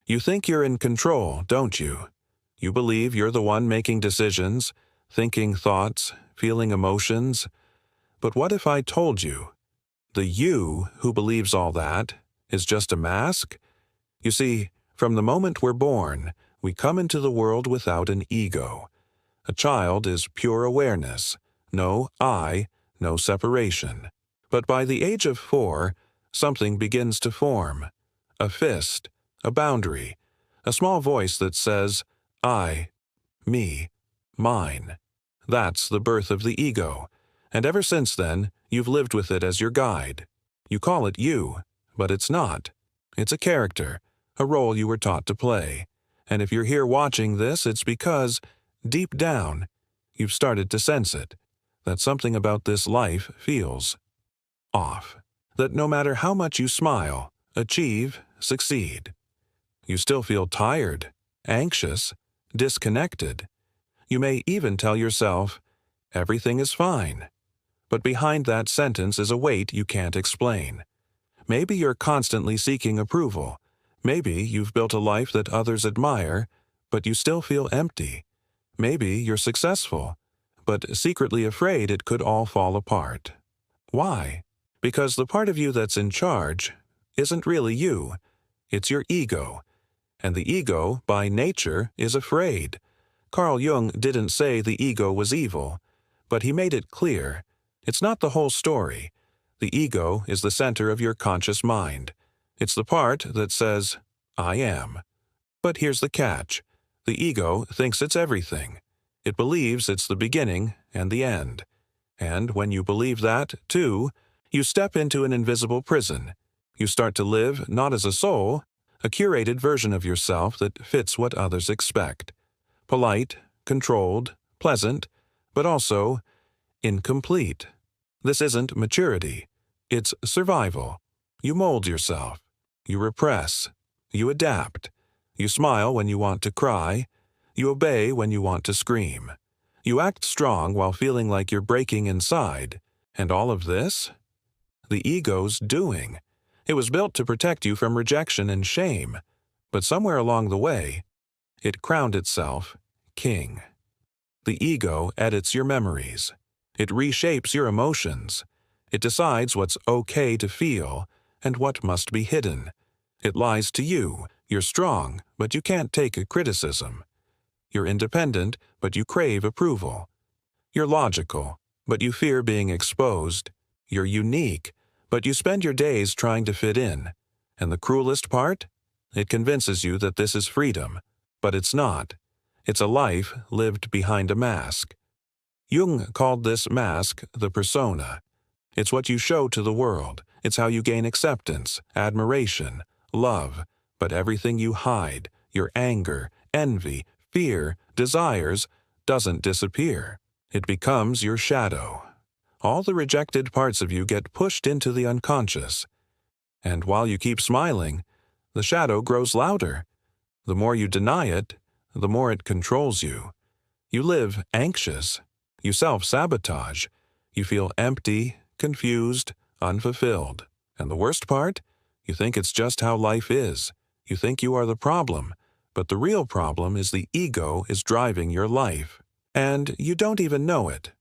You think you're in control, don't you? You believe you're the one making decisions, thinking thoughts, feeling emotions. But what if I told you the you who believes all that is just a mask? You see, from the moment we're born, we come into the world without an ego. A child is pure awareness, no I, no separation. But by the age of 4, something begins to form. A fist, a boundary, a small voice that says, I, me, mine. That's the birth of the ego, and ever since then, you've lived with it as your guide. You call it you, but it's not. It's a character, a role you were taught to play. And if you're here watching this, it's because, deep down, you've started to sense it, that something about this life feels off. That no matter how much you smile, achieve, succeed, you still feel tired, anxious, disconnected. You may even tell yourself, everything is fine. But behind that sentence is a weight you can't explain. Maybe you're constantly seeking approval. Maybe you've built a life that others admire, but you still feel empty. Maybe you're successful, but secretly afraid it could all fall apart. Why? Because the part of you that's in charge isn't really you. It's your ego. And the ego, by nature, is afraid. Carl Jung didn't say the ego was evil, but he made it clear. It's not the whole story. The ego is the center of your conscious mind. It's the part that says, I am. But here's the catch. The ego thinks it's everything. It believes it's the beginning and the end. And when you believe that, too, you step into an invisible prison. You start to live not as a soul, a curated version of yourself that fits what others expect. Polite, controlled, pleasant, but also incomplete. This isn't maturity. It's survival. You mold yourself. You repress. You adapt. You smile when you want to cry. You obey when you want to scream. You act strong while feeling like you're breaking inside. And all of this? The ego's doing. It was built to protect you from rejection and shame. But somewhere along the way, it crowned itself king. The ego edits your memories. It reshapes your emotions. It decides what's okay to feel and what must be hidden. It lies to you. You're strong, but you can't take a criticism. You're independent, but you crave approval. You're logical, but you fear being exposed. You're unique, but you spend your days trying to fit in. And the cruelest part? It convinces you that this is freedom, but it's not. It's a life lived behind a mask. Jung called this mask the persona. It's what you show to the world. It's how you gain acceptance, admiration, love. But everything you hide, your anger, envy, fear, desires, doesn't disappear. It becomes your shadow. All the rejected parts of you get pushed into the unconscious. And while you keep smiling, the shadow grows louder. The more you deny it, the more it controls you. You live anxious. You self-sabotage. You feel empty, confused, unfulfilled. And the worst part? You think it's just how life is. You think you are the problem. But the real problem is the ego is driving your life. And you don't even know it.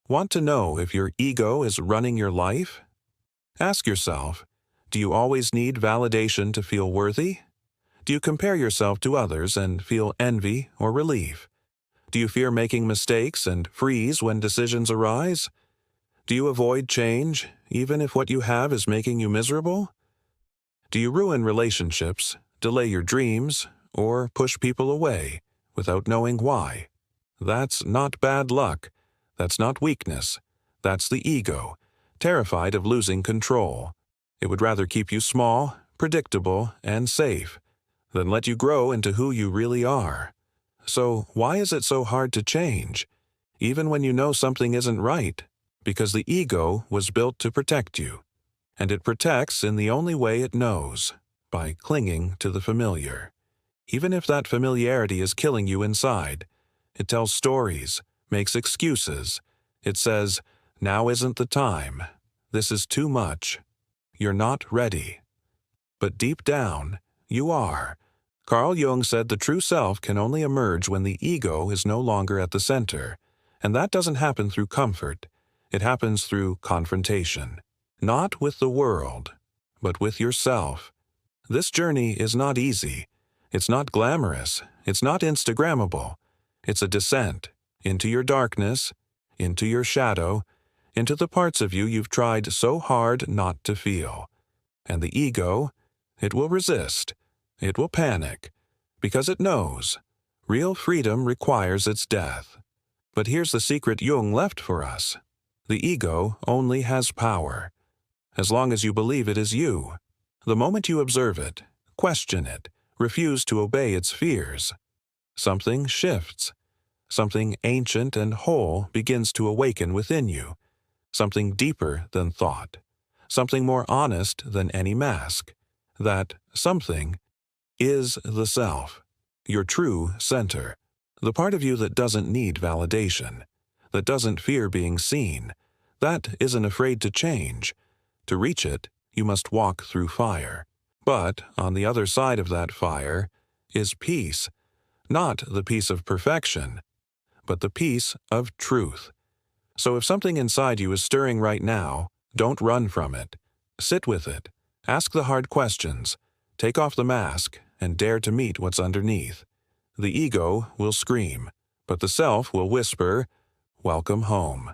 Want to know if your ego is running your life? Ask yourself, do you always need validation to feel worthy? Do you compare yourself to others and feel envy or relief? Do you fear making mistakes and freeze when decisions arise? Do you avoid change, even if what you have is making you miserable? Do you ruin relationships, delay your dreams, or push people away without knowing why? That's not bad luck. That's not weakness. That's the ego, terrified of losing control. It would rather keep you small, predictable, and safe than let you grow into who you really are. So why is it so hard to change, even when you know something isn't right? Because the ego was built to protect you. And it protects in the only way it knows, by clinging to the familiar. Even if that familiarity is killing you inside, it tells stories, makes excuses. It says, now isn't the time. This is too much. You're not ready. But deep down, you are. Carl Jung said the true self can only emerge when the ego is no longer at the center, and that doesn't happen through comfort. It happens through confrontation. Not with the world, but with yourself. This journey is not easy. It's not glamorous. It's not Instagrammable. It's a descent into your darkness, into your shadow, into the parts of you you've tried so hard not to feel. And the ego, it will resist. It will panic, because it knows real freedom requires its death. But here's the secret Jung left for us. The ego only has power as long as you believe it is you. The moment you observe it, question it, refuse to obey its fears, something shifts. Something ancient and whole begins to awaken within you. Something deeper than thought. Something more honest than any mask. That something is the self, your true center, the part of you that doesn't need validation, that doesn't fear being seen, that isn't afraid to change. To reach it, you must walk through fire. But on the other side of that fire is peace, not the peace of perfection, but the peace of truth. So if something inside you is stirring right now, don't run from it. Sit with it. Ask the hard questions. Take off the mask and dare to meet what's underneath. The ego will scream, but the self will whisper, "Welcome home."